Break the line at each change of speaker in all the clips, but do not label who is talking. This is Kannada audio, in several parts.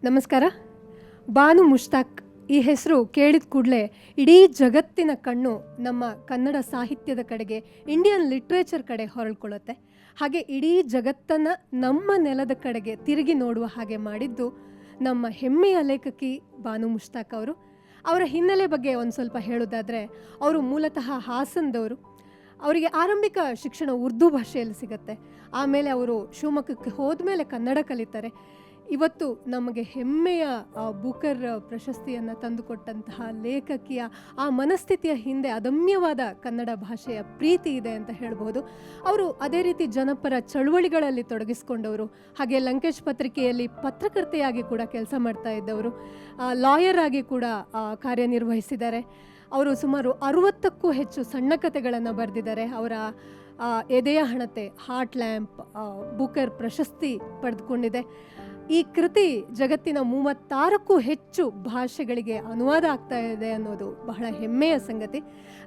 ನಮಸ್ಕಾರ. ಬಾನು ಮುಷ್ತಾಕ್ ಈ ಹೆಸರು ಕೇಳಿದ ಕೂಡಲೇ ಇಡೀ ಜಗತ್ತಿನ ಕಣ್ಣು ನಮ್ಮ ಕನ್ನಡ ಸಾಹಿತ್ಯದ ಕಡೆಗೆ, ಇಂಡಿಯನ್ ಲಿಟ್ರೇಚರ್ ಕಡೆ ಹೊರಳ್ಕೊಳ್ಳುತ್ತೆ. ಹಾಗೆ ಇಡೀ ಜಗತ್ತನ್ನು ನಮ್ಮ ನೆಲದ ಕಡೆಗೆ ತಿರುಗಿ ನೋಡುವ ಹಾಗೆ ಮಾಡಿದ್ದು ನಮ್ಮ ಹೆಮ್ಮೆಯ ಲೇಖಕಿ ಬಾನು ಮುಷ್ತಾಕ್ ಅವರು. ಅವರ ಹಿನ್ನೆಲೆ ಬಗ್ಗೆ ಒಂದು ಸ್ವಲ್ಪ ಹೇಳೋದಾದರೆ, ಅವರು ಮೂಲತಃ ಹಾಸನದವರು. ಅವರಿಗೆ ಆರಂಭಿಕ ಶಿಕ್ಷಣ ಉರ್ದು ಭಾಷೆಯಲ್ಲಿ ಸಿಗುತ್ತೆ. ಆಮೇಲೆ ಅವರು ಶಿವಮೊಗ್ಗಕ್ಕೆ ಹೋದ್ಮೇಲೆ ಕನ್ನಡ ಕಲಿತಾರೆ. ಇವತ್ತು ನಮಗೆ ಹೆಮ್ಮೆಯ ಬೂಕರ್ ಪ್ರಶಸ್ತಿಯನ್ನು ತಂದುಕೊಟ್ಟಂತಹ ಲೇಖಕಿಯ ಆ ಮನಸ್ಥಿತಿಯ ಹಿಂದೆ ಅದಮ್ಯವಾದ ಕನ್ನಡ ಭಾಷೆಯ ಪ್ರೀತಿ ಇದೆ ಅಂತ ಹೇಳ್ಬೋದು. ಅವರು ಅದೇ ರೀತಿ ಜನಪರ ಚಳುವಳಿಗಳಲ್ಲಿ ತೊಡಗಿಸ್ಕೊಂಡವರು. ಹಾಗೆ ಲಂಕೇಶ್ ಪತ್ರಿಕೆಯಲ್ಲಿ ಪತ್ರಕರ್ತೆಯಾಗಿ ಕೂಡ ಕೆಲಸ ಮಾಡ್ತಾ ಇದ್ದವರು. ಲಾಯರ್ ಆಗಿ ಕೂಡ ಕಾರ್ಯನಿರ್ವಹಿಸಿದ್ದಾರೆ. ಅವರು ಸುಮಾರು 60ಕ್ಕೂ ಹೆಚ್ಚು ಸಣ್ಣ ಕಥೆಗಳನ್ನು ಬರೆದಿದ್ದಾರೆ. ಅವರ ಎದೆಯ ಹಣತೆ ಹಾರ್ಟ್ ಲ್ಯಾಂಪ್ ಬೂಕರ್ ಪ್ರಶಸ್ತಿ ಪಡೆದುಕೊಂಡಿದೆ. ಈ ಕೃತಿ ಜಗತ್ತಿನ 36ಕ್ಕೂ ಹೆಚ್ಚು ಭಾಷೆಗಳಿಗೆ ಅನುವಾದ ಆಗ್ತಾ ಇದೆ ಅನ್ನೋದು ಬಹಳ ಹೆಮ್ಮೆಯ ಸಂಗತಿ.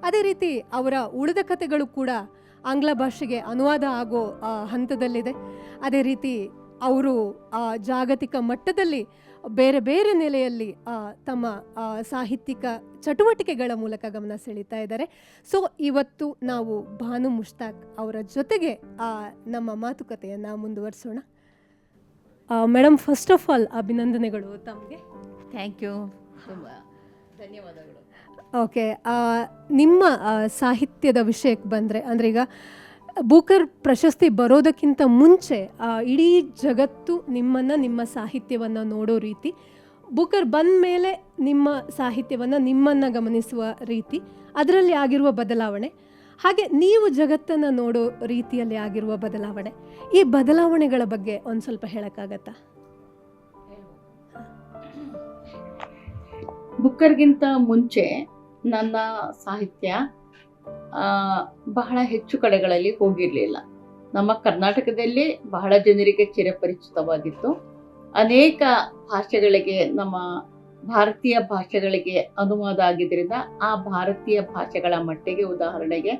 ಅದೇ ರೀತಿ ಅವರ ಉಳಿದ ಕಥೆಗಳು ಕೂಡ ಆಂಗ್ಲ ಭಾಷೆಗೆ ಅನುವಾದ ಆಗೋ ಹಂತದಲ್ಲಿದೆ. ಅದೇ ರೀತಿ ಅವರು ಜಾಗತಿಕ ಮಟ್ಟದಲ್ಲಿ ಬೇರೆ ಬೇರೆ ನೆಲೆಯಲ್ಲಿ ತಮ್ಮ ಸಾಹಿತ್ಯಿಕ ಚಟುವಟಿಕೆಗಳ ಮೂಲಕ ಗಮನ ಸೆಳೀತಾ ಇದ್ದಾರೆ. ಸೊ ಇವತ್ತು ನಾವು ಬಾನು ಮುಷ್ತಾಕ್ ಅವರ ಜೊತೆಗೆ ನಮ್ಮ ಮಾತುಕತೆಯನ್ನು ಮುಂದುವರಿಸೋಣ. ಮೇಡಮ್, ಫಸ್ಟ್ ಆಫ್ ಆಲ್ ಅಭಿನಂದನೆಗಳು ತಮಗೆ.
ಥ್ಯಾಂಕ್ ಯು, ತುಂಬ ಧನ್ಯವಾದಗಳು.
ಓಕೆ, ನಿಮ್ಮ ಸಾಹಿತ್ಯದ ವಿಷಯಕ್ಕೆ ಬಂದರೆ, ಅಂದರೆ ಈಗ ಬೂಕರ್ ಪ್ರಶಸ್ತಿ ಬರೋದಕ್ಕಿಂತ ಮುಂಚೆ ಇಡೀ ಜಗತ್ತು ನಿಮ್ಮನ್ನು, ನಿಮ್ಮ ಸಾಹಿತ್ಯವನ್ನು ನೋಡೋ ರೀತಿ, ಬೂಕರ್ ಬಂದ ಮೇಲೆ ನಿಮ್ಮ ಸಾಹಿತ್ಯವನ್ನು, ನಿಮ್ಮನ್ನು ಗಮನಿಸುವ ರೀತಿ, ಅದರಲ್ಲಿ ಆಗಿರುವ ಬದಲಾವಣೆ, ಹಾಗೆ ನೀವು ಜಗತ್ತನ್ನು ನೋಡೋ ರೀತಿಯಲ್ಲಿ ಆಗಿರುವ ಬದಲಾವಣೆ, ಈ ಬದಲಾವಣೆಗಳ ಬಗ್ಗೆ ಒಂದು ಸ್ವಲ್ಪ ಹೇಳೋಕ್ಕಾಗತ್ತಾ?
ಬುಕ್ಕರ್ಗಿಂತ ಮುಂಚೆ ನನ್ನ ಸಾಹಿತ್ಯ ಬಹಳ ಹೆಚ್ಚು ಕಡೆಗಳಲ್ಲಿ ಹೋಗಿರಲಿಲ್ಲ. ನಮ್ಮ ಕರ್ನಾಟಕದಲ್ಲಿ ಬಹಳ ಜನರಿಗೆ ಚಿರಪರಿಚಿತವಾಗಿತ್ತು. ಅನೇಕ ಭಾಷೆಗಳಿಗೆ, ನಮ್ಮ ಭಾರತೀಯ ಭಾಷೆಗಳಿಗೆ ಅನುವಾದ ಆಗಿದ್ದರಿಂದ ಆ ಭಾರತೀಯ ಭಾಷೆಗಳ ಮಟ್ಟಿಗೆ, ಉದಾಹರಣೆಗೆ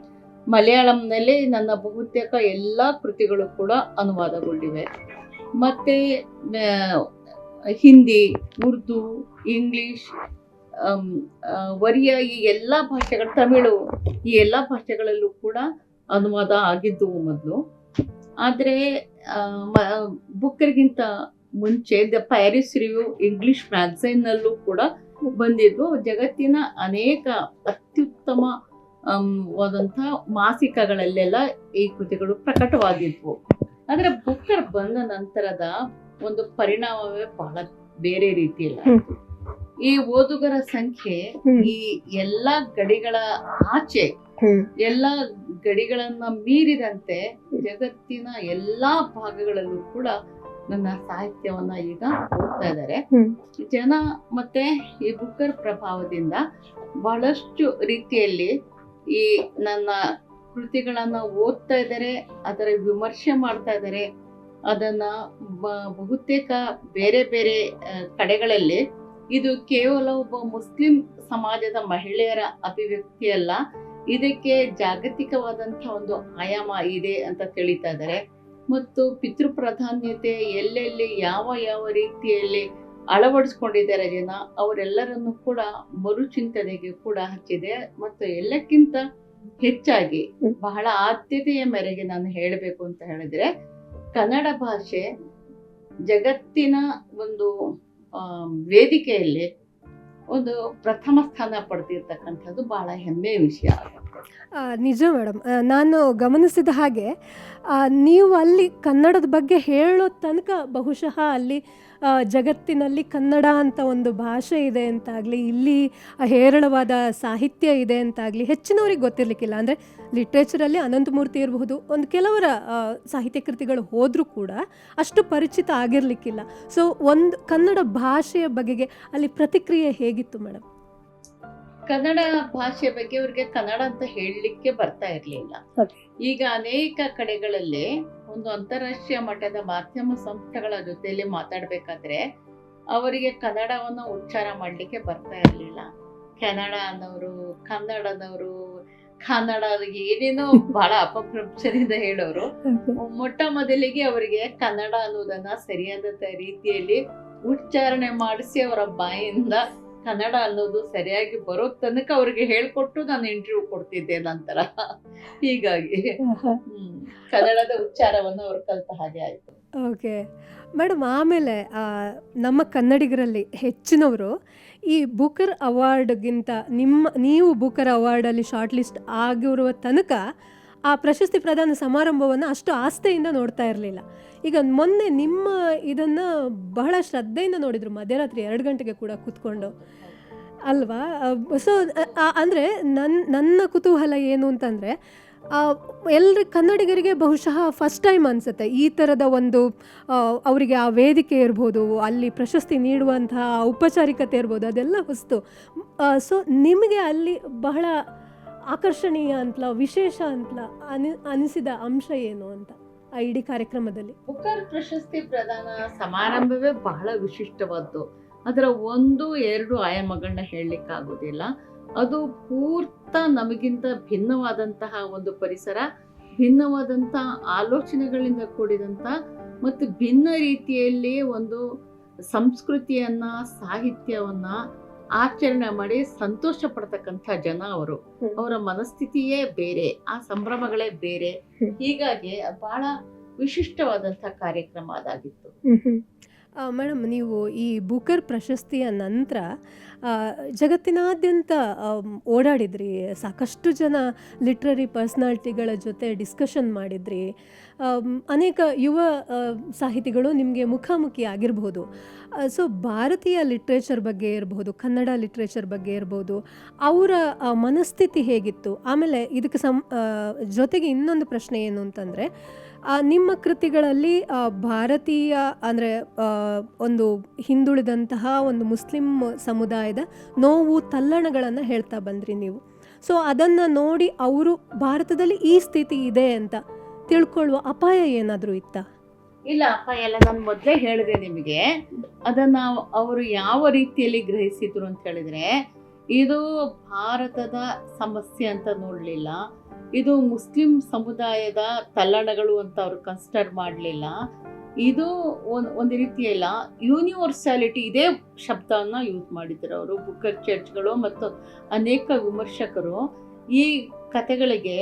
ಮಲಯಾಳಂನಲ್ಲಿ ನನ್ನ ಬಹುತೇಕ ಎಲ್ಲ ಕೃತಿಗಳು ಕೂಡ ಅನುವಾದಗೊಂಡಿವೆ. ಮತ್ತು ಹಿಂದಿ, ಉರ್ದು, ಇಂಗ್ಲಿಷ್, ಒರಿಯ, ಈ ಎಲ್ಲ ಭಾಷೆಗಳು, ತಮಿಳು, ಈ ಎಲ್ಲ ಭಾಷೆಗಳಲ್ಲೂ ಕೂಡ ಅನುವಾದ ಆಗಿದ್ದವು ಮೊದಲು. ಆದರೆ ಬುಕ್ಕರ್ಗಿಂತ ಮುಂಚೆ ದ ಪ್ಯಾರಿಸ್ ರಿವ್ಯೂ ಇಂಗ್ಲಿಷ್ ಮ್ಯಾಗಝೈನ್ನಲ್ಲೂ ಕೂಡ ಬಂದಿದ್ದು. ಜಗತ್ತಿನ ಅನೇಕ ಅತ್ಯುತ್ತಮವಾದಂಥ ಮಾಸಿಕಗಳಲ್ಲೆಲ್ಲ ಈ ಕೃತಿಗಳು ಪ್ರಕಟವಾಗಿದ್ವು. ಆದರೆ ಬುಕ್ಕರ್ ಬಂದ ನಂತರದ ಒಂದು ಪರಿಣಾಮವೇ ಬಹಳ ಬೇರೆ ರೀತಿಯಲ್ಲ. ಈ ಓದುಗರ ಸಂಖ್ಯೆ ಈ ಎಲ್ಲ ಗಡಿಗಳ ಆಚೆ, ಎಲ್ಲ ಗಡಿಗಳನ್ನ ಮೀರಿದಂತೆ ಜಗತ್ತಿನ ಎಲ್ಲಾ ಭಾಗಗಳಲ್ಲೂ ಕೂಡ ನನ್ನ ಸಾಹಿತ್ಯವನ್ನ ಈಗ ಓದ್ತಾ ಇದ್ದಾರೆ ಜನ. ಮತ್ತೆ ಈ ಬುಕ್ಕರ್ ಪ್ರಭಾವದಿಂದ ಬಹಳಷ್ಟು ರೀತಿಯಲ್ಲಿ ಈ ನನ್ನ ಕೃತಿಗಳನ್ನ ಓದ್ತಾ ಇದ್ದಾರೆ, ಅದರ ವಿಮರ್ಶೆ ಮಾಡ್ತಾ ಇದ್ದಾರೆ. ಅದನ್ನ ಬಹುತೇಕ ಬೇರೆ ಬೇರೆ ಕಡೆಗಳಲ್ಲಿ ಇದು ಕೇವಲ ಒಬ್ಬ ಮುಸ್ಲಿಂ ಸಮಾಜದ ಮಹಿಳೆಯರ ಅಭಿವ್ಯಕ್ತಿಯಲ್ಲ, ಇದಕ್ಕೆ ಜಾಗತಿಕವಾದಂಥ ಒಂದು ಆಯಾಮ ಇದೆ ಅಂತ ತಿಳಿತಾ ಇದ್ದಾರೆ. ಮತ್ತು ಪಿತೃಪ್ರಾಧಾನ್ಯತೆ ಎಲ್ಲೆಲ್ಲಿ ಯಾವ ಯಾವ ರೀತಿಯಲ್ಲಿ ಅಳವಡಿಸ್ಕೊಂಡಿದ್ದಾರೆ ಜನ, ಅವರೆಲ್ಲರನ್ನು ಕೂಡ ಮರುಚಿಂತನೆಗೆ ಕೂಡ ಹಚ್ಚಿದೆ. ಮತ್ತು ಎಲ್ಲಕ್ಕಿಂತ ಹೆಚ್ಚಾಗಿ ಬಹಳ ಆದ್ಯತೆಯ ಮೇರೆಗೆ ನಾನು ಹೇಳಬೇಕು ಅಂತ ಹೇಳಿದ್ರೆ, ಕನ್ನಡ ಭಾಷೆ ಜಗತ್ತಿನ ಒಂದು ವೇದಿಕೆಯಲ್ಲಿ ಒಂದು ಪ್ರಥಮ ಸ್ಥಾನ ಪಡೆದಿರ್ತಕ್ಕಂಥದ್ದು ಬಹಳ ಹೆಮ್ಮೆಯ ವಿಷಯ.
ನಿಜ ಮೇಡಮ್, ನಾನು ಗಮನಿಸಿದ ಹಾಗೆ ನೀವು ಅಲ್ಲಿ ಕನ್ನಡದ ಬಗ್ಗೆ ಹೇಳೋ ತನಕ ಬಹುಶಃ ಅಲ್ಲಿ ಜಗತ್ತಿನಲ್ಲಿ ಕನ್ನಡ ಅಂತ ಒಂದು ಭಾಷೆ ಇದೆ ಅಂತಾಗಲಿ, ಇಲ್ಲಿ ಹೇರಳವಾದ ಸಾಹಿತ್ಯ ಇದೆ ಅಂತಾಗಲಿ ಹೆಚ್ಚಿನವ್ರಿಗೆ ಗೊತ್ತಿರಲಿಕ್ಕಿಲ್ಲ. ಅಂದರೆ ಲಿಟ್ರೇಚರಲ್ಲಿ ಅನಂತಮೂರ್ತಿ ಇರಬಹುದು, ಒಂದು ಕೆಲವರ ಸಾಹಿತ್ಯ ಕೃತಿಗಳು ಹೋದರೂ ಕೂಡ ಅಷ್ಟು ಪರಿಚಿತ ಆಗಿರಲಿಕ್ಕಿಲ್ಲ. ಸೊ ಒಂದು ಕನ್ನಡ ಭಾಷೆಯ ಬಗೆಗೆ ಅಲ್ಲಿ ಪ್ರತಿಕ್ರಿಯೆ ಹೇಗಿತ್ತು ಮೇಡಮ್?
ಕನ್ನಡ ಭಾಷೆ ಬಗ್ಗೆ ಅವ್ರಿಗೆ ಕನ್ನಡ ಅಂತ ಹೇಳಲಿಕ್ಕೆ ಬರ್ತಾ ಇರಲಿಲ್ಲ. ಈಗ ಅನೇಕ ಕಡೆಗಳಲ್ಲಿ ಒಂದು ಅಂತಾರಾಷ್ಟ್ರೀಯ ಮಟ್ಟದ ಮಾಧ್ಯಮ ಸಂಸ್ಥೆಗಳ ಜೊತೆಯಲ್ಲಿ ಮಾತಾಡ್ಬೇಕಾದ್ರೆ ಅವರಿಗೆ ಕನ್ನಡವನ್ನು ಉಚ್ಚಾರ ಮಾಡಲಿಕ್ಕೆ ಬರ್ತಾ ಇರಲಿಲ್ಲ. ಕೆನಡ ಅನ್ನೋರು, ಕನ್ನಡದವರು, ಕನ್ನಡ ಏನೇನೋ ಬಹಳ ಅಪಭ್ರಂಶದಿಂದ ಹೇಳೋರು. ಮೊಟ್ಟ ಮೊದಲಿಗೆ ಅವರಿಗೆ ಕನ್ನಡ ಅನ್ನೋದನ್ನ ಸರಿಯಾದ ರೀತಿಯಲ್ಲಿ ಉಚ್ಚಾರಣೆ ಮಾಡಿಸಿ ಅವರ ಬಾಯಿಂದ ಕನ್ನಡ ಅನ್ನೋದು ಸರಿಯಾಗಿ ಬರೋ ತನಕ ಅವ್ರಿಗೆ ಹೇಳ್ಕೊಟ್ಟು ನಾನು ಇಂಟರ್ವ್ಯೂ ಕೊಡ್ತಿದ್ದೆ ನಂತರ. ಹೀಗಾಗಿ ಕನ್ನಡದ ಉಚ್ಚಾರವನ್ನು ಅವ್ರು ಕಲ್ತ ಹಾಗೆ ಆಯ್ತು.
ಓಕೆ ಮೇಡಮ್, ಆಮೇಲೆ ನಮ್ಮ ಕನ್ನಡಿಗರಲ್ಲಿ ಹೆಚ್ಚಿನವರು ಈ ಬುಕರ್ ಅವಾರ್ಡ್ಗಿಂತ ನೀವು ಬುಕರ್ ಅವಾರ್ಡಲ್ಲಿ ಶಾರ್ಟ್ ಲಿಸ್ಟ್ ಆಗಿರುವ ತನಕ ಆ ಪ್ರಶಸ್ತಿ ಪ್ರದಾನ ಸಮಾರಂಭವನ್ನು ಅಷ್ಟು ಆಸ್ಥೆಯಿಂದ ನೋಡ್ತಾ ಇರಲಿಲ್ಲ. ಈಗ ಮೊನ್ನೆ ನಿಮ್ಮ ಇದನ್ನು ಬಹಳ ಶ್ರದ್ಧೆಯಿಂದ ನೋಡಿದರು, ಮಧ್ಯರಾತ್ರಿ 2 ಗಂಟೆಗೆ ಕೂಡ ಕೂತ್ಕೊಂಡು ಅಲ್ವಾ? ಸೊ ಅಂದರೆ ನನ್ನ ಕುತೂಹಲ ಏನು ಅಂತಂದರೆ, ಎಲ್ಲರ ಕನ್ನಡಿಗರಿಗೆ ಬಹುಶಃ ಫಸ್ಟ್ ಟೈಮ್ ಅನಿಸುತ್ತೆ ಈ ಥರದ ಒಂದು ಅವರಿಗೆ ಆ ವೇದಿಕೆ ಇರ್ಬೋದು, ಅಲ್ಲಿ ಪ್ರಶಸ್ತಿ ನೀಡುವಂತಹ ಔಪಚಾರಿಕತೆ ಇರ್ಬೋದು, ಅದೆಲ್ಲ ಹೊಸ್ತು. ಸೊ ನಿಮಗೆ ಅಲ್ಲಿ ಬಹಳ ಆಕರ್ಷಣೀಯ ಅಂತಲ, ವಿಶೇಷ ಅಂತಲ ಅನಿಸಿದ ಅಂಶ ಏನು ಅಂತ ಆ ಇಡೀ ಕಾರ್ಯಕ್ರಮದಲ್ಲಿ?
ಬುಕರ್ ಪ್ರಶಸ್ತಿ ಪ್ರದಾನ ಸಮಾರಂಭವೇ ಬಹಳ ವಿಶಿಷ್ಟವಾದ್ದು. ಅದರ 1-2 ಆಯಾಮಗಳನ್ನ ಹೇಳಲಿಕ್ಕಾಗೋದಿಲ್ಲ. ಅದು ಪೂರ್ತ ನಮಗಿಂತ ಭಿನ್ನವಾದಂತಹ ಒಂದು ಪರಿಸರ, ಭಿನ್ನವಾದಂತಹ ಆಲೋಚನೆಗಳಿಂದ ಕೂಡಿದಂಥ ಮತ್ತು ಭಿನ್ನ ರೀತಿಯಲ್ಲಿ ಒಂದು ಸಂಸ್ಕೃತಿಯನ್ನ, ಸಾಹಿತ್ಯವನ್ನ ಆಚರಣೆ ಮಾಡಿ ಸಂತೋಷ ಪಡ್ತಕ್ಕಂಥ ಜನ ಅವರು. ಅವರ ಮನಸ್ಥಿತಿಯೇ ಬೇರೆ, ಆ ಸಂಭ್ರಮಗಳೇ ಬೇರೆ. ಹೀಗಾಗಿ ಬಹಳ ವಿಶಿಷ್ಟವಾದಂಥ ಕಾರ್ಯಕ್ರಮ ಅದಾಗಿತ್ತು.
ಮೇಡಮ್, ನೀವು ಈ ಬುಕರ್ ಪ್ರಶಸ್ತಿಯ ನಂತರ ಜಗತ್ತಿನಾದ್ಯಂತ ಓಡಾಡಿದ್ರಿ, ಸಾಕಷ್ಟು ಜನ ಲಿಟ್ರರಿ ಪರ್ಸ್ನಾಲಿಟಿಗಳ ಜೊತೆ ಡಿಸ್ಕಷನ್ ಮಾಡಿದ್ರಿ, ಅನೇಕ ಯುವ ಸಾಹಿತಿಗಳು ನಿಮಗೆ ಮುಖಾಮುಖಿ ಆಗಿರ್ಬೋದು. ಸೊ ಭಾರತೀಯ ಲಿಟ್ರೇಚರ್ ಬಗ್ಗೆ ಇರ್ಬೋದು, ಕನ್ನಡ ಲಿಟ್ರೇಚರ್ ಬಗ್ಗೆ ಇರ್ಬೋದು, ಅವರ ಮನಸ್ಥಿತಿ ಹೇಗಿತ್ತು? ಆಮೇಲೆ ಇದಕ್ಕೆ ಜೊತೆಗೆ ಇನ್ನೊಂದು ಪ್ರಶ್ನೆ ಏನು ಅಂತಂದರೆ, ನಿಮ್ಮ ಕೃತಿಗಳಲ್ಲಿ ಭಾರತೀಯ ಅಂದರೆ ಒಂದು ಹಿಂದುಳಿದಂತಹ ಒಂದು ಮುಸ್ಲಿಂ ಸಮುದಾಯದ ನೋವು ತಲ್ಲಣಗಳನ್ನು ಹೇಳ್ತಾ ಬಂದ್ರಿ ನೀವು. ಸೊ ಅದನ್ನು ನೋಡಿ ಅವರು ಭಾರತದಲ್ಲಿ ಈ ಸ್ಥಿತಿ ಇದೆ ಅಂತ ತಿಳ್ಕೊಳ್ಳುವ ಅಪಾಯ ಏನಾದರೂ ಇತ್ತಾ?
ಇಲ್ಲ, ಅಪಾಯ ಎಲ್ಲ. ನಾನು ಮೊದಲೇ ಹೇಳಿದೆ ನಿಮಗೆ. ಅದನ್ನು ಅವರು ಯಾವ ರೀತಿಯಲ್ಲಿ ಗ್ರಹಿಸಿದ್ರು ಅಂತ ಹೇಳಿದ್ರೆ, ಇದು ಭಾರತದ ಸಮಸ್ಯೆ ಅಂತ ನೋಡಲಿಲ್ಲ, ಇದು ಮುಸ್ಲಿಂ ಸಮುದಾಯದ ತಲ್ಲಣಗಳು ಅಂತ ಅವರು ಕನ್ಸಿಡರ್ ಮಾಡಲಿಲ್ಲ. ಇದು ಒಂದು ರೀತಿಯಲ್ಲ ಯೂನಿವರ್ಸಾಲಿಟಿ, ಇದೇ ಶಬ್ದವನ್ನು ಯೂಸ್ ಮಾಡಿದ್ರು ಅವರು. ಬುಕರ್ ಚರ್ಚ್ಗಳು ಮತ್ತು ಅನೇಕ ವಿಮರ್ಶಕರು ಈ ಕಥೆಗಳಿಗೆ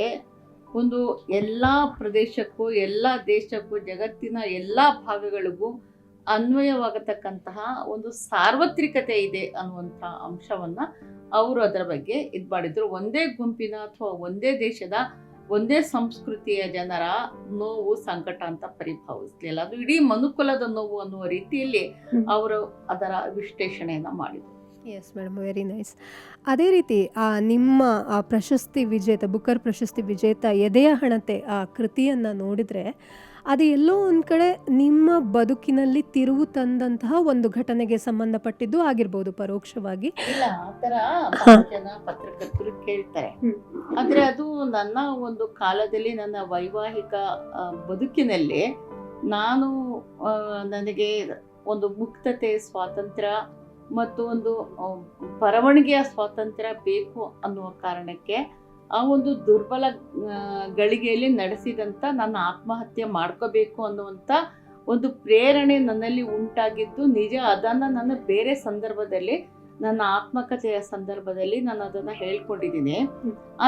ಒಂದು ಎಲ್ಲ ಪ್ರದೇಶಕ್ಕೂ, ಎಲ್ಲ ದೇಶಕ್ಕೂ, ಜಗತ್ತಿನ ಎಲ್ಲ ಭಾಗಗಳಿಗೂ ಅನ್ವಯವಾಗತಕ್ಕಂತಹ ಒಂದು ಸಾರ್ವತ್ರಿಕತೆ ಇದೆ ಅನ್ನುವಂಥ ಅಂಶವನ್ನು ಅವರು ಅದರ ಬಗ್ಗೆ ಇದು ಮಾಡಿದ್ರು. ಒಂದೇ ಗುಂಪಿನ ಅಥವಾ ಒಂದೇ ದೇಶದ, ಒಂದೇ ಸಂಸ್ಕೃತಿಯ ಜನರ ನೋವು, ಸಂಕಟ ಅಂತ ಪರಿಭಾವಿಸಲಿಲ್ಲ. ಅದು ಇಡೀ ಮನುಕುಲದ ನೋವು ಅನ್ನುವ ರೀತಿಯಲ್ಲಿ ಅವರು ಅದರ ವಿಶ್ಲೇಷಣೆಯನ್ನು ಮಾಡಿದರು.
Yes madam, very nice. ಅದೇ ರೀತಿ ನಿಮ್ಮ ಪ್ರಶಸ್ತಿ ವಿಜೇತ, ಬುಕರ್ ಪ್ರಶಸ್ತಿ ವಿಜೇತ ಎದೆಯ ಹಣತೆ ಆ ಕೃತಿಯನ್ನು ನೋಡಿದರೆ, ಅದು ಎಲ್ಲೋ ಒಂದು ಕಡೆ ನಿಮ್ಮ ಬದುಕಿನಲ್ಲಿ ತಿರುವು ತಂದಂತಹ ಒಂದು ಘಟನೆಗೆ ಸಂಬಂಧಪಟ್ಟಿದ್ದು ಆಗಿರ್ಬೋದು ಪರೋಕ್ಷವಾಗಿ.
ಇಲ್ಲ, ಆ ಥರ ಜನ ಪತ್ರಕರ್ತರು ಕೇಳ್ತಾರೆ. ಆದರೆ ಅದು ನನ್ನ ಒಂದು ಕಾಲದಲ್ಲಿ, ನನ್ನ ವೈವಾಹಿಕ ಬದುಕಿನಲ್ಲಿ ನಾನು ನನಗೆ ಒಂದು ಮುಕ್ತತೆ, ಸ್ವಾತಂತ್ರ್ಯ ಮತ್ತು ಒಂದು ಬರವಣಿಗೆಯ ಸ್ವಾತಂತ್ರ್ಯ ಬೇಕು ಅನ್ನುವ ಕಾರಣಕ್ಕೆ ಆ ಒಂದು ದುರ್ಬಲ ಗಳಿಗೆಯಲ್ಲಿ ನಡೆಸಿದಂಥ ನನ್ನ ಆತ್ಮಹತ್ಯೆ ಮಾಡ್ಕೋಬೇಕು ಅನ್ನುವಂಥ ಒಂದು ಪ್ರೇರಣೆ ನನ್ನಲ್ಲಿ ಉಂಟಾಗಿದ್ದು ನಿಜ. ಅದನ್ನು ನಾನು ಬೇರೆ ಸಂದರ್ಭದಲ್ಲಿ, ನನ್ನ ಆತ್ಮಕಥೆಯ ಸಂದರ್ಭದಲ್ಲಿ ನಾನು ಅದನ್ನು ಹೇಳ್ಕೊಂಡಿದ್ದೀನಿ.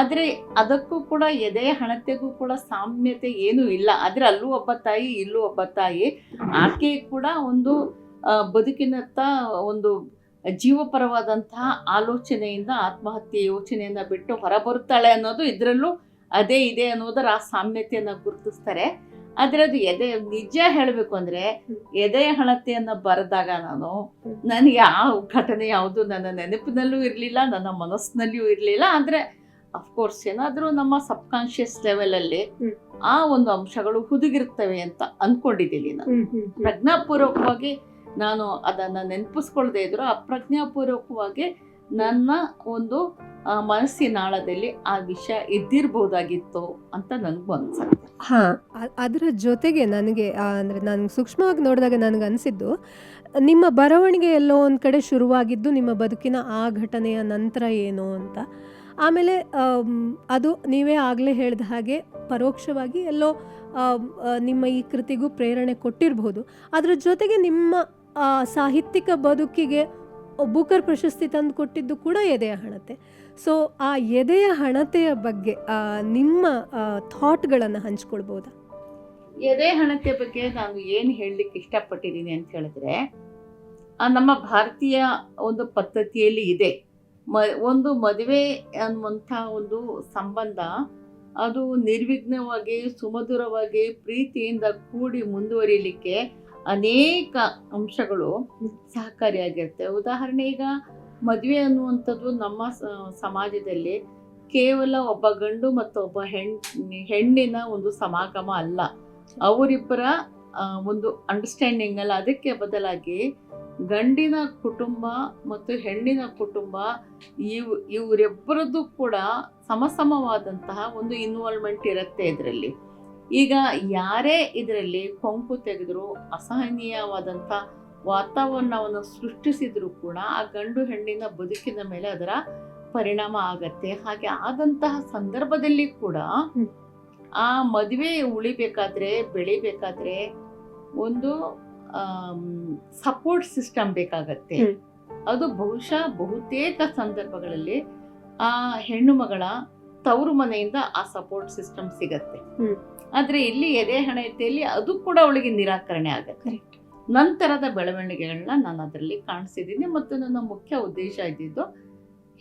ಆದರೆ ಅದಕ್ಕೂ ಕೂಡ ಎದೆಯ ಹಣತೆಗೂ ಕೂಡ ಸಾಮ್ಯತೆ ಏನೂ ಇಲ್ಲ. ಆದರೆ ಅಲ್ಲೂ ಒಬ್ಬ ತಾಯಿ, ಇಲ್ಲೂ ಒಬ್ಬ ತಾಯಿ. ಆಕೆ ಕೂಡ ಒಂದು ಬದುಕಿನತ್ತ ಒಂದು ಜೀವಪರವಾದಂತಹ ಆಲೋಚನೆಯಿಂದ, ಆತ್ಮಹತ್ಯೆ ಯೋಚನೆಯನ್ನು ಬಿಟ್ಟು ಹೊರಬರುತ್ತಾಳೆ ಅನ್ನೋದು ಇದರಲ್ಲೂ ಅದೇ ಇದೆ ಅನ್ನೋದರ ಆ ಸಾಮ್ಯತೆಯನ್ನು ಗುರುತಿಸ್ತಾರೆ. ಆದರೆ ಅದು ನಿಜ ಹೇಳಬೇಕು ಅಂದರೆ, ಎದೆಯ ಹಣತೆಯನ್ನು ಬರೆದಾಗ ನನಗೆ ಆ ಘಟನೆ ಯಾವುದು ನನ್ನ ನೆನಪಿನಲ್ಲೂ ಇರಲಿಲ್ಲ, ನನ್ನ ಮನಸ್ಸಿನಲ್ಲಿಯೂ ಇರಲಿಲ್ಲ. ಆದರೆ ಅಫ್ಕೋರ್ಸ್ ಏನಾದರೂ ನಮ್ಮ ಸಬ್ಕಾನ್ಷಿಯಸ್ ಲೆವೆಲಲ್ಲಿ ಆ ಒಂದು ಅಂಶಗಳು ಹುದುಗಿರ್ತವೆ ಅಂತ ಅಂದ್ಕೊಂಡಿದ್ದೀನಿ. ನಾನು ಪ್ರಜ್ಞಾಪೂರ್ವಕವಾಗಿ ನಾನು ಅದನ್ನು ನೆನಪಿಸ್ಕೊಳ್ದೇ ಇದ್ರು, ಅಪ್ರಜ್ಞಾಪೂರ್ವಕವಾಗಿ ನನ್ನ ಒಂದು ಮನಸ್ಸಿನಾಳದಲ್ಲಿ ಆ ವಿಷಯ ಇದ್ದಿರಬಹುದಾಗಿತ್ತು ಅಂತ ನನಗೂ ಅನ್ಸುತ್ತೆ.
ಹಾಂ, ಅದರ ಜೊತೆಗೆ ನನಗೆ ಅಂದರೆ ನಾನು ಸೂಕ್ಷ್ಮವಾಗಿ ನೋಡಿದಾಗ ನನಗೆ ಅನಿಸಿದ್ದು, ನಿಮ್ಮ ಬರವಣಿಗೆ ಎಲ್ಲೋ ಒಂದು ಕಡೆ ಶುರುವಾಗಿದ್ದು ನಿಮ್ಮ ಬದುಕಿನ ಆ ಘಟನೆಯ ನಂತರ ಏನು ಅಂತ. ಆಮೇಲೆ ಅದು ನೀವೇ ಆಗಲೇ ಹೇಳಿದ ಹಾಗೆ ಪರೋಕ್ಷವಾಗಿ ಎಲ್ಲೋ ನಿಮ್ಮ ಈ ಕೃತಿಗೂ ಪ್ರೇರಣೆ ಕೊಟ್ಟಿರಬಹುದು. ಅದರ ಜೊತೆಗೆ ನಿಮ್ಮ ಸಾಹಿತ್ಯಿಕ ಬದುಕಿಗೆ ಬೂಕರ್ ಪ್ರಶಸ್ತಿ ತಂದು ಕೊಟ್ಟಿದ್ದು ಕೂಡ ಎದೆಯ ಹಣತೆ. ಸೊ ಆ ಎದೆಯ ಹಣತೆಯ ಬಗ್ಗೆ ನಿಮ್ಮ ಥಾಟ್ಗಳನ್ನು ಹಂಚ್ಕೊಳ್ಬೋದಾ?
ಎದೆ ಹಣತೆ ಬಗ್ಗೆ ನಾನು ಏನು ಹೇಳಲಿಕ್ಕೆ ಇಷ್ಟಪಟ್ಟಿದ್ದೀನಿ ಅಂತ ಹೇಳಿದ್ರೆ, ನಮ್ಮ ಭಾರತೀಯ ಒಂದು ಪದ್ಧತಿಯಲ್ಲಿ ಇದೆ, ಒಂದು ಮದುವೆ ಅನ್ನುವಂಥ ಒಂದು ಸಂಬಂಧ ಅದು ನಿರ್ವಿಘ್ನವಾಗಿ ಸುಮಧುರವಾಗಿ ಪ್ರೀತಿಯಿಂದ ಕೂಡಿ ಮುಂದುವರಿಯಲಿಕ್ಕೆ ಅನೇಕ ಅಂಶಗಳು ಸಹಕಾರಿಯಾಗಿರುತ್ತೆ. ಉದಾಹರಣೆ, ಈಗ ಮದುವೆ ಅನ್ನುವಂಥದ್ದು ನಮ್ಮ ಸಮಾಜದಲ್ಲಿ ಕೇವಲ ಒಬ್ಬ ಗಂಡು ಮತ್ತು ಒಬ್ಬ ಹೆಣ್ಣಿನ ಒಂದು ಸಮಾಗಮ ಅಲ್ಲ, ಅವರಿಬ್ಬರ ಒಂದು ಅಂಡರ್ಸ್ಟ್ಯಾಂಡಿಂಗ್ ಅಲ್ಲ. ಅದಕ್ಕೆ ಬದಲಾಗಿ ಗಂಡಿನ ಕುಟುಂಬ ಮತ್ತು ಹೆಣ್ಣಿನ ಕುಟುಂಬ ಇವರಿಬ್ಬರದ್ದು ಕೂಡ ಸಮಸಮವಾದಂತಹ ಒಂದು ಇನ್ವಾಲ್ವ್ಮೆಂಟ್ ಇರುತ್ತೆ ಇದರಲ್ಲಿ. ಈಗ ಯಾರೇ ಇದರಲ್ಲಿ ಕೊಂಕು ತೆಗೆದರೂ, ಅಸಹನೀಯವಾದಂಥ ವಾತಾವರಣವನ್ನು ಸೃಷ್ಟಿಸಿದರೂ ಕೂಡ ಆ ಗಂಡು ಹೆಣ್ಣಿನ ಬದುಕಿನ ಮೇಲೆ ಅದರ ಪರಿಣಾಮ ಆಗತ್ತೆ. ಹಾಗೆ ಆದಂತಹ ಸಂದರ್ಭದಲ್ಲಿ ಕೂಡ ಆ ಮದುವೆ ಉಳಿಬೇಕಾದ್ರೆ, ಬೆಳಿಬೇಕಾದ್ರೆ ಒಂದು ಸಪೋರ್ಟ್ ಸಿಸ್ಟಮ್ ಬೇಕಾಗತ್ತೆ. ಅದು ಬಹುಶಃ ಬಹುತೇಕ ಸಂದರ್ಭಗಳಲ್ಲಿ ಆ ಹೆಣ್ಣು ಮಗಳ ತವರು ಮನೆಯಿಂದ ಆ ಸಪೋರ್ಟ್ ಸಿಸ್ಟಮ್ ಸಿಗತ್ತೆ. ಆದ್ರೆ ಇಲ್ಲಿ ಎದೆ ಹಣತೆಯಲ್ಲಿ ಅದು ಕೂಡ ಅವಳಿಗೆ ನಿರಾಕರಣೆ ಆಗತ್ತೆ. ನಂತರದ ಬೆಳವಣಿಗೆಗಳನ್ನ ನಾನು ಅದರಲ್ಲಿ ಕಾಣಿಸಿದ್ದೀನಿ. ಮತ್ತು ನನ್ನ ಮುಖ್ಯ ಉದ್ದೇಶ ಇದ್ದಿದ್ದು,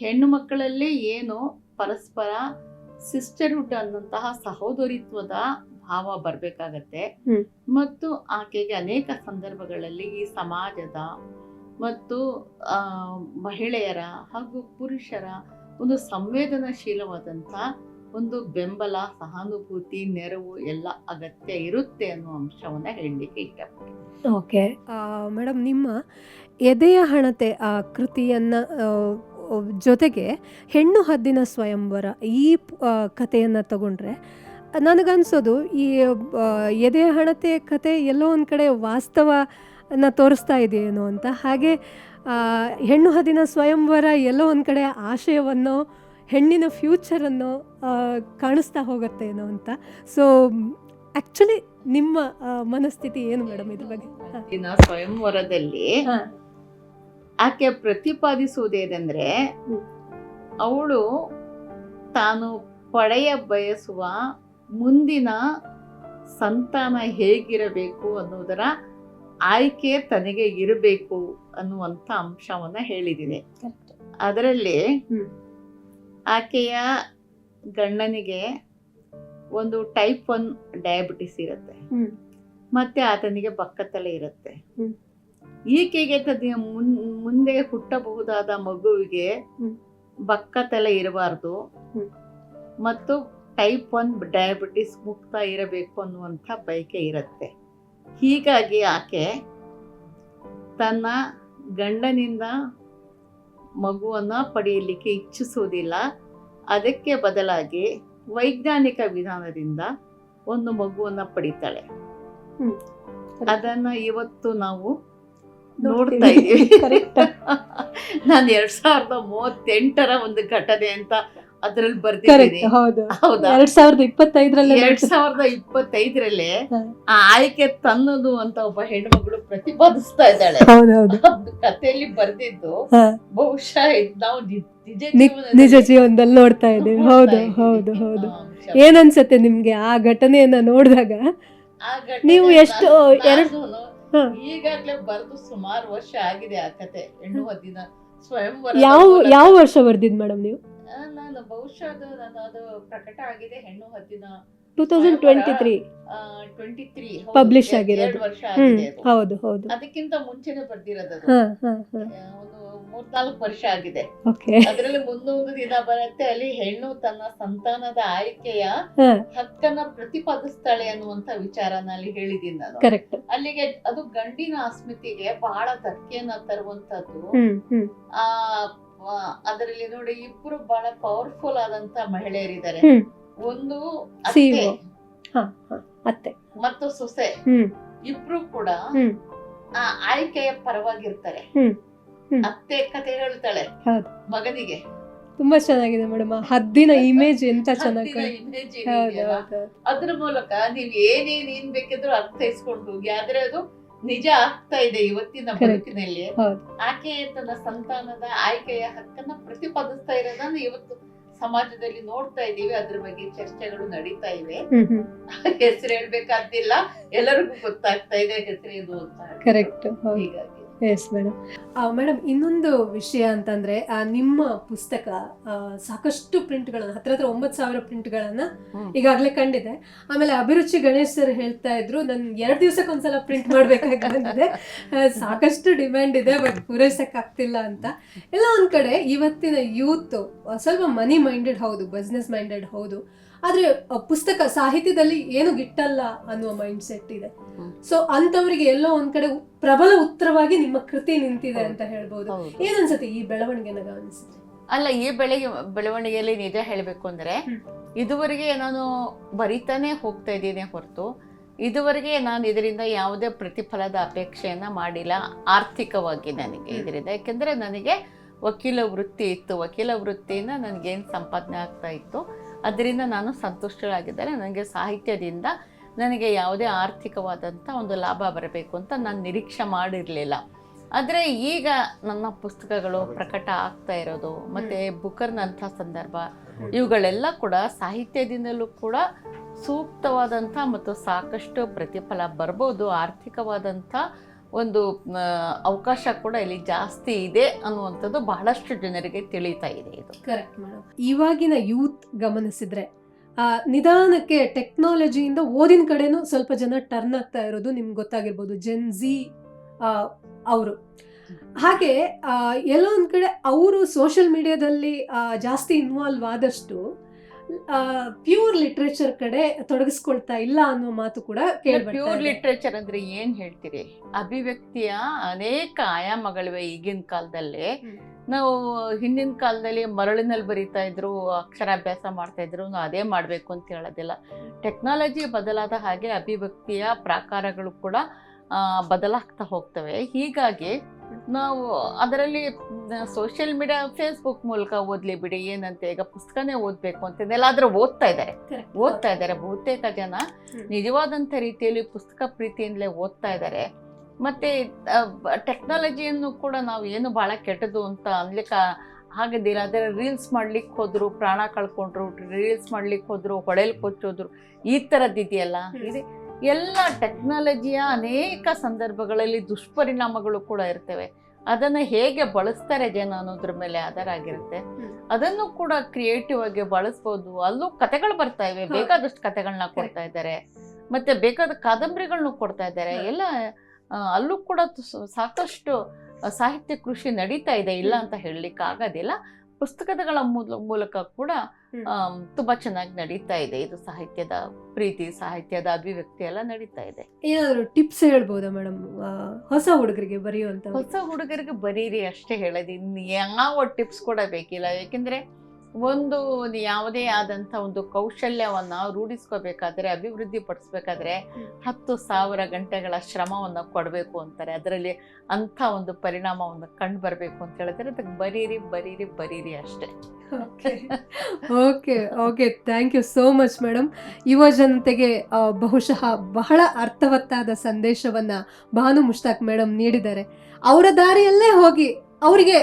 ಹೆಣ್ಣು ಮಕ್ಕಳಲ್ಲಿ ಏನು ಪರಸ್ಪರ ಸಿಸ್ಟರ್ಹುಡ್ ಅನ್ನಂತಹ ಸಹೋದರಿತ್ವದ ಭಾವ ಬರಬೇಕಾಗತ್ತೆ. ಮತ್ತು ಆಕೆಗೆ ಅನೇಕ ಸಂದರ್ಭಗಳಲ್ಲಿ ಈ ಸಮಾಜದ ಮತ್ತು ಮಹಿಳೆಯರ ಹಾಗೂ ಪುರುಷರ ಒಂದು ಸಂವೇದನಾಶೀಲವಾದಂಥ ಒಂದು ಬೆಂಬಲ, ಸಹಾನುಭೂತಿ, ನೆರವು ಎಲ್ಲ ಅಗತ್ಯ ಇರುತ್ತೆ ಅನ್ನೋ ಅಂಶವನ್ನು ಹೇಳಲಿಕ್ಕೆ ಇಷ್ಟಪಡ್ತೀನಿ.
ಓಕೆ ಮೇಡಮ್, ನಿಮ್ಮ ಎದೆಯ ಹಣತೆ ಆ ಕೃತಿಯನ್ನು ಜೊತೆಗೆ ಹೆಣ್ಣು ಹದ್ದಿನ ಸ್ವಯಂವರ ಈ ಕಥೆಯನ್ನು ತಗೊಂಡ್ರೆ ನನಗನ್ಸೋದು ಈ ಎದೆಯ ಹಣತೆ ಕತೆ ಎಲ್ಲೋ ಒಂದು ಕಡೆ ವಾಸ್ತವನ ತೋರಿಸ್ತಾ ಇದೆಯೇನೋ ಅಂತ. ಹಾಗೆ ಹೆಣ್ಣು ಹದ್ದಿನ ಸ್ವಯಂವರ ಎಲ್ಲೋ ಒಂದು ಕಡೆ ಆಶಯವನ್ನು, ಹೆಣ್ಣಿನ ಫ್ಯೂಚರನ್ನು ಕಾಣಿಸ್ತಾ ಹೋಗುತ್ತೇನೋ ಅಂತ. ಸೊ ಆ್ಯಕ್ಚುಲಿ ನಿಮ್ಮ ಮನಸ್ಥಿತಿ ಏನು ಮೇಡಮ್ ಇದ್ರ ಬಗ್ಗೆ?
ಸ್ವಯಂವರದಲ್ಲಿ ಆಕೆ ಪ್ರತಿಪಾದಿಸುವುದೇನೆಂದರೆ, ಅವಳು ತಾನು ಪಡೆಯ ಬಯಸುವ ಮುಂದಿನ ಸಂತಾನ ಹೇಗಿರಬೇಕು ಅನ್ನೋದರ ಆಯ್ಕೆ ತನಗೆ ಇರಬೇಕು ಅನ್ನುವಂಥ ಅಂಶವನ್ನ ಹೇಳಿದ್ದೀನಿ. ಅದರಲ್ಲಿ ಆಕೆಯ ಗಂಡನಿಗೆ ಒಂದು ಟೈಪ್ 1 ಡಯಾಬಿಟಿಸ್ ಇರುತ್ತೆ, ಮತ್ತೆ ಆತನಿಗೆ ಬಕ್ಕತಲೆ ಇರುತ್ತೆ. ಈಕೆಗೆ ಮುಂದೆ ಹುಟ್ಟಬಹುದಾದ ಮಗುವಿಗೆ ಬಕ್ಕತಲೆ ಇರಬಾರ್ದು ಮತ್ತು ಟೈಪ್ 1 ಡಯಾಬಿಟಿಸ್ ಮುಕ್ತ ಇರಬೇಕು ಅನ್ನುವಂಥ ಬಯಕೆ ಇರುತ್ತೆ. ಹೀಗಾಗಿ ಆಕೆ ತನ್ನ ಗಂಡನಿಂದ ಮಗುವನ್ನ ಪಡೆಯಲಿಕ್ಕೆ ಇಚ್ಛಿಸುವುದಿಲ್ಲ. ಅದಕ್ಕೆ ಬದಲಾಗಿ ವೈಜ್ಞಾನಿಕ ವಿಧಾನದಿಂದ ಒಂದು ಮಗುವನ್ನ ಪಡಿತಾಳೆ. ಅದನ್ನ ಇವತ್ತು ನಾವು ನೋಡ್ತಾ ಇದ್ದೀವಿ. ನಾನು 2038 ಒಂದು ಘಟನೆ ಅಂತ ಅದ್ರಲ್ಲಿ ಬರ್ದಿದ್ದೀನಿ. ಹೌದಾ? 2025 ಆ ಆಯ್ಕೆ ತನ್ನದು ಅಂತ ಒಬ್ಬ ಹೆಣ್ಮಗಳು ಪ್ರತಿಪಾದಿಸ್ತಾ ಇದ್ದಾಳೆ. ಕಥೆಯಲ್ಲಿ ಬರ್ದಿದ್ದು ಬಹುಶಃ ನಾವು
ನಿಜ ಜೀವನದಲ್ಲಿ ನೋಡ್ತಾ ಇದ್ದೀವಿ. ಹೌದು ಹೌದು ಹೌದು. ಏನನ್ಸತ್ತೆ ನಿಮ್ಗೆ ಆ ಘಟನೆಯನ್ನ ನೋಡಿದಾಗ? ನೀವು ಎಷ್ಟು
ಈಗಾಗ್ಲೇ ಬರೆದು ಸುಮಾರು ವರ್ಷ ಆಗಿದೆ ಆ ಕತೆ, ಹೆಣ್ಣು ಹದ್ದಿನ ಸ್ವಯಂವರ.
ಯಾವ ವರ್ಷ ಬರ್ದಿದ್ ಮೇಡಮ್ ನೀವು?
ನಾನು ಬಹುಶಃ ಅದು ಪ್ರಕಟ ಆಗಿದೆ ಹೆಣ್ಣು ಹದ್ದಿನ
2023 ಪಬ್ಲಿಷ್ ಆಗಿರೋದು.
2 ವರ್ಷ ಆಗಿದೆ.
ಹೌದು ಹೌದು.
ಅದಕ್ಕಿಂತ ಮುಂಚೆನೆ ಬರ್ದಿರೋದು. ಒಂದು 3-4 ವರ್ಷ ಆಗಿದೆ. ಅದರಲ್ಲಿ ಮುಂದೊಂದು ದಿನ ಬರುತ್ತೆ, ಅಲ್ಲಿ ಹೆಣ್ಣು ತನ್ನ ಸಂತಾನದ ಆಯ್ಕೆಯ ಹಕ್ಕನ್ನ ಪ್ರತಿಪಾದಿಸ್ತಾಳೆ ಅನ್ನುವಂತ ವಿಚಾರನ ಅಲ್ಲಿ ಹೇಳಿದ್ದೀನಿ ನಾನು. ಅಲ್ಲಿಗೆ ಅದು ಗಂಡಿನ ಅಸ್ಮಿತೆಗೆ ಬಹಳ ಧಕ್ಕೆಯನ್ನ ತರುವಂತದ್ದು. ಅದರಲ್ಲಿ ನೋಡಿ, ಇಬ್ರು ಬಹಳ ಪವರ್ಫುಲ್ ಆದಂತ ಮಹಿಳೆಯರಿದ್ದಾರೆ. ಒಂದು ಅತ್ತೆ ಮತ್ತು ಸೊಸೆ, ಇಬ್ರು ಕೂಡ ಆ ಆಯ್ಕೆಯ ಪರವಾಗಿರ್ತಾರೆ. ಅತ್ತೆ ಕತೆ ಹೇಳ್ತಾಳೆ ಮಗನಿಗೆ.
ತುಂಬಾ ಚೆನ್ನಾಗಿದೆ ಮೇಡಮ್, ಹದ್ದಿನ ಇಮೇಜ್ ಎಂತ ಚೆನ್ನಾಗಿದೆ.
ಅದ್ರ ಮೂಲಕ ನೀವ್ ಏನ್ ಬೇಕಿದ್ರು ಅರ್ಥೈಸ್ಕೊಂಡು ಹೋಗಿ. ಆದ್ರೆ ಅದು ನಿಜ ಆಗ್ತಾ ಇದೆ ಇವತ್ತಿನ
Correct.
ಬದುಕಿನಲ್ಲಿ.
ಹೌದು.
ಆಕೆ ತನ್ನ ಸಂತಾನದ ಆಯ್ಕೆಯ ಹಕ್ಕನ್ನ ಪ್ರತಿಪಾದಿಸ್ತಾ ಇರೋದನ್ನ ಇವತ್ತು ಸಮಾಜದಲ್ಲಿ ನೋಡ್ತಾ ಇದೀವಿ. ಅದ್ರ ಬಗ್ಗೆ ಚರ್ಚೆಗಳು ನಡೀತಾ ಇವೆ. ಹೆಸರು ಹೇಳ್ಬೇಕಾಗ್ತಿಲ್ಲ, ಎಲ್ಲರಿಗೂ ಗೊತ್ತಾಗ್ತಾ ಇದೆ ಹೆಸರೇನು ಅಂತ.
ಕರೆಕ್ಟ್.
ಹೀಗಾಗಿ
ಎಸ್ ಮೇಡಮ್. ಮೇಡಮ್, ಇನ್ನೊಂದು ವಿಷಯ ಅಂತಂದ್ರೆ ನಿಮ್ಮ ಪುಸ್ತಕ ಸಾಕಷ್ಟು ಪ್ರಿಂಟ್ಗಳನ್ನ ಹತ್ರ 9,000 ಪ್ರಿಂಟ್ಗಳನ್ನ ಈಗಾಗಲೇ ಕಂಡಿದೆ. ಆಮೇಲೆ ಅಭಿರುಚಿ ಗಣೇಶ್ ಸರ್ ಹೇಳ್ತಾ ಇದ್ರು, ನನ್ 2 ದಿವಸಕ್ಕೊಂದ್ಸಲ ಪ್ರಿಂಟ್ ಮಾಡ್ಬೇಕಾಗಿ ಬಂದಿದೆ, ಸಾಕಷ್ಟು ಡಿಮ್ಯಾಂಡ್ ಇದೆ, ಬಟ್ ಪೂರೈಸಕ್ ಆಗ್ತಿಲ್ಲ ಅಂತ. ಎಲ್ಲ ಒಂದ್ ಕಡೆ ಇವತ್ತಿನ ಯೂತ್ ಸ್ವಲ್ಪ ಮನಿ ಮೈಂಡೆಡ್ ಹೌದು, ಬಿಸ್ನೆಸ್ ಮೈಂಡೆಡ್ ಹೌದು, ಆದ್ರೆ ಪುಸ್ತಕ ಸಾಹಿತ್ಯದಲ್ಲಿ ಏನು ಗಿಟ್ಟಲ್ಲ ಅನ್ನುವ ಮೈಂಡ್ ಸೆಟ್ ಇದೆ. ಸೊ ಅಂತವರಿಗೆ ಎಲ್ಲೋ ಒಂದ್ ಕಡೆ ಪ್ರಬಲ ಉತ್ತರವಾಗಿ ನಿಮ್ಮ ಕೃತಿ ನಿಂತಿದೆ ಅಂತ ಹೇಳ್ಬೋದು. ಏನನ್ಸುತ್ತೆ ಈ ಬೆಳವಣಿಗೆನ ಗಮನಿಸಿದ್ರೆ?
ಅಲ್ಲ, ಈ ಬೆಳವಣಿಗೆಯಲ್ಲಿ ನಿಜ ಹೇಳ್ಬೇಕು ಅಂದ್ರೆ, ಇದುವರೆಗೆ ನಾನು ಬರಿತಾನೆ ಹೋಗ್ತಾ ಇದ್ದೀನಿ ಹೊರತು ಇದುವರೆಗೆ ನಾನು ಇದರಿಂದ ಯಾವುದೇ ಪ್ರತಿಫಲದ ಅಪೇಕ್ಷೆಯನ್ನ ಮಾಡಿಲ್ಲ ಆರ್ಥಿಕವಾಗಿ ನನಗೆ ಇದರಿಂದ. ಯಾಕೆಂದ್ರೆ ನನಗೆ ವಕೀಲ ವೃತ್ತಿ ಇತ್ತು, ವಕೀಲ ವೃತ್ತಿಯಿಂದ ನನಗೇನು ಸಂಪಾದನೆ ಆಗ್ತಾ ಇತ್ತು ಅದರಿಂದ ನಾನು ಸಂತುಷ್ಟರಾಗಿದ್ದರೆ ನನಗೆ ಸಾಹಿತ್ಯದಿಂದ ನನಗೆ ಯಾವುದೇ ಆರ್ಥಿಕವಾದಂಥ ಒಂದು ಲಾಭ ಬರಬೇಕು ಅಂತ ನಾನು ನಿರೀಕ್ಷೆ ಮಾಡಿರಲಿಲ್ಲ. ಆದರೆ ಈಗ ನನ್ನ ಪುಸ್ತಕಗಳು ಪ್ರಕಟ ಆಗ್ತಾ ಇರೋದು ಮತ್ತು ಬುಕರ್ನಂಥ ಸಂದರ್ಭ ಇವುಗಳೆಲ್ಲ ಕೂಡ ಸಾಹಿತ್ಯದಿಂದಲೂ ಕೂಡ ಸೂಕ್ತವಾದಂಥ ಮತ್ತು ಸಾಕಷ್ಟು ಪ್ರತಿಫಲ ಬರ್ಬೋದು, ಆರ್ಥಿಕವಾದಂಥ ಒಂದು ಅವಕಾಶ ಕೂಡ ಇಲ್ಲಿ ಜಾಸ್ತಿ ಇದೆ ಅನ್ನುವಂಥದ್ದು ಬಹಳಷ್ಟು ಜನರಿಗೆ ತಿಳಿತಾ ಇದೆ. ಇದು
ಕರೆಕ್ಟ್ ಮೇಡಮ್. ಇವಾಗಿನ ಯೂತ್ ಗಮನಿಸಿದ್ರೆ ನಿಧಾನಕ್ಕೆ ಟೆಕ್ನಾಲಜಿಯಿಂದ ಓದಿನ ಕಡೆನೂ ಸ್ವಲ್ಪ ಜನ ಟರ್ನ್ ಆಗ್ತಾ ಇರೋದು ನಿಮ್ಗೆ ಗೊತ್ತಾಗಿರ್ಬೋದು, ಜೆನ್ ಝಿ ಅವರು. ಹಾಗೆ ಎಲ್ಲೋ ಒಂದ್ ಕಡೆ ಅವರು ಸೋಷಿಯಲ್ ಮೀಡಿಯಾದಲ್ಲಿ ಜಾಸ್ತಿ ಇನ್ವಾಲ್ವ್ ಆದಷ್ಟು ಪ್ಯೂರ್ ಲಿಟ್ರೇಚರ್ ಕಡೆ ತೊಡಗಿಸ್ಕೊಳ್ತಾ ಇಲ್ಲ ಅನ್ನೋ ಮಾತು ಕೂಡ ಕೇಳ್ಬರ್ತಾ ಇದೆ.
ಪ್ಯೂರ್ ಲಿಟ್ರೇಚರ್ ಅಂದ್ರೆ ಏನ್ ಹೇಳ್ತೀರಿ? ಅಭಿವ್ಯಕ್ತಿಯ ಅನೇಕ ಆಯಾಮಗಳಿವೆ. ಈಗಿನ ಕಾಲದಲ್ಲಿ ನಾವು ಹಿಂದಿನ ಕಾಲದಲ್ಲಿ ಮರಳಿನಲ್ಲಿ ಬರೀತಾ ಇದ್ರು, ಅಕ್ಷರಾಭ್ಯಾಸ ಮಾಡ್ತಾ ಇದ್ರು, ಅದೇ ಮಾಡಬೇಕು ಅಂತ ಹೇಳೋದಿಲ್ಲ. ಟೆಕ್ನಾಲಜಿ ಬದಲಾದ ಹಾಗೆ ಅಭಿವ್ಯಕ್ತಿಯ ಪ್ರಾಕಾರಗಳು ಕೂಡ ಬದಲಾಗ್ತಾ ಹೋಗ್ತವೆ. ಹೀಗಾಗಿ ನಾವು ಅದರಲ್ಲಿ ಸೋಷಿಯಲ್ ಮೀಡಿಯಾ, ಫೇಸ್ಬುಕ್ ಮೂಲಕ ಓದ್ಲಿ ಬಿಡಿ, ಏನಂತೆ ಈಗ ಪುಸ್ತಕನೇ ಓದಬೇಕು ಅಂತಂದೆಲ್ಲ ಆದ್ರೆ ಓದ್ತಾ ಇದ್ದಾರೆ ಬಹುತೇಕ ಜನ ನಿಜವಾದಂಥ ರೀತಿಯಲ್ಲಿ ಪುಸ್ತಕ ಪ್ರೀತಿಯಿಂದಲೇ ಓದ್ತಾ ಇದ್ದಾರೆ. ಮತ್ತೆ ಟೆಕ್ನಾಲಜಿಯನ್ನು ಕೂಡ ನಾವು ಏನು ಭಾಳ ಕೆಟ್ಟದು ಅಂತ ಅನ್ಲಿಕ್ಕೆ ಆಗದಿಲ್ಲ. ಅದರ ರೀಲ್ಸ್ ಮಾಡ್ಲಿಕ್ಕೆ ಹೋದ್ರು ಪ್ರಾಣ ಕಳ್ಕೊಂಡ್ರು, ರೀಲ್ಸ್ ಮಾಡ್ಲಿಕ್ಕೆ ಹೋದ್ರು ಹೊಳೆಲ್ ಕೊಚ್ಚೋದ್ರು, ಈ ಥರದ್ದಿದೆಯಲ್ಲ. ಇದೆ ಎಲ್ಲ ಟೆಕ್ನಾಲಜಿಯ ಅನೇಕ ಸಂದರ್ಭಗಳಲ್ಲಿ ದುಷ್ಪರಿಣಾಮಗಳು ಕೂಡ ಇರ್ತವೆ. ಅದನ್ನು ಹೇಗೆ ಬಳಸ್ತಾರೆ ಜನ ಅನ್ನೋದ್ರ ಮೇಲೆ ಆಧಾರ ಆಗಿರುತ್ತೆ. ಅದನ್ನು ಕೂಡ ಕ್ರಿಯೇಟಿವ್ ಆಗಿ ಬಳಸ್ಬೋದು. ಅಲ್ಲೂ ಕಥೆಗಳು ಬರ್ತಾ ಇವೆ, ಬೇಕಾದಷ್ಟು ಕಥೆಗಳನ್ನ ಕೊಡ್ತಾ ಇದ್ದಾರೆ, ಮತ್ತೆ ಬೇಕಾದ ಕಾದಂಬರಿಗಳನ್ನೂ ಕೊಡ್ತಾ ಇದ್ದಾರೆ. ಎಲ್ಲ ಅಲ್ಲೂ ಕೂಡ ಸಾಕಷ್ಟು ಸಾಹಿತ್ಯ ಕೃಷಿ ನಡೀತಾ ಇದೆ, ಇಲ್ಲ ಅಂತ ಹೇಳಲಿಕ್ಕೆ ಆಗೋದಿಲ್ಲ. ಪುಸ್ತಕಗಳ ಮೂಲಕ ಕೂಡ ತುಂಬಾ ಚೆನ್ನಾಗಿ ನಡೀತಾ ಇದೆ. ಇದು ಸಾಹಿತ್ಯದ ಪ್ರೀತಿ, ಸಾಹಿತ್ಯದ ಅಭಿವ್ಯಕ್ತಿ ಎಲ್ಲ ನಡೀತಾ ಇದೆ.
ಏನಾದ್ರು ಟಿಪ್ಸ್ ಹೇಳ್ಬೋದಾ ಮೇಡಮ್ ಹೊಸ ಹುಡುಗರಿಗೆ ಬರೆಯುವಂತ?
ಹೊಸ ಹುಡುಗರಿಗೆ ಬರೀರಿ ಅಷ್ಟೇ ಹೇಳೋದು, ಇನ್ನು ಯಾವ ಟಿಪ್ಸ್ ಕೂಡ ಬೇಕಿಲ್ಲ. ಯಾಕೆಂದ್ರೆ ಒಂದು ಯಾವುದೇ ಆದಂಥ ಒಂದು ಕೌಶಲ್ಯವನ್ನ ರೂಢಿಸ್ಕೋಬೇಕಾದ್ರೆ, ಅಭಿವೃದ್ಧಿ ಪಡಿಸ್ಬೇಕಾದ್ರೆ 10,000 ಗಂಟೆಗಳ ಶ್ರಮವನ್ನು ಕೊಡಬೇಕು ಅಂತಾರೆ. ಅದರಲ್ಲಿ ಅಂಥ ಒಂದು ಪರಿಣಾಮವನ್ನು ಕಂಡು ಬರಬೇಕು ಅಂತ ಹೇಳಿದ್ರೆ ಅದಕ್ಕೆ ಬರೀರಿ ಅಷ್ಟೇ.
Okay thank you so much madam. ಯುವ ಜನತೆಗೆ ಬಹುಶಃ ಬಹಳ ಅರ್ಥವತ್ತಾದ ಸಂದೇಶವನ್ನ ಭಾನು ಮುಷ್ತಾಕ್ ಮೇಡಮ್ ನೀಡಿದ್ದಾರೆ. ಅವರ ದಾರಿಯಲ್ಲೇ ಹೋಗಿ ಅವರಿಗೆ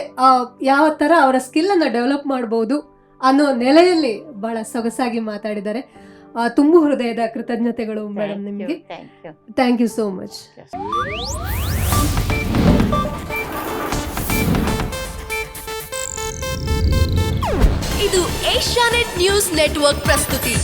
ಯಾವ ಥರ ಅವರ ಸ್ಕಿಲ್ಲನ್ನು ಡೆವಲಪ್ ಮಾಡ್ಬೋದು ಅನ್ನೋ ನೆಲೆಯಲ್ಲಿ ಬಹಳ ಸೊಗಸಾಗಿ ಮಾತಾಡಿದ್ದಾರೆ. ತುಂಬು ಹೃದಯದ ಕೃತಜ್ಞತೆಗಳು ಮೇಡಮ್ ನಿಮಗೆ. Thank you so much.
ಇದು ಏಷ್ಯಾನೆಟ್ ನ್ಯೂಸ್ ನೆಟ್ವರ್ಕ್ ಪ್ರಸ್ತುತಿ.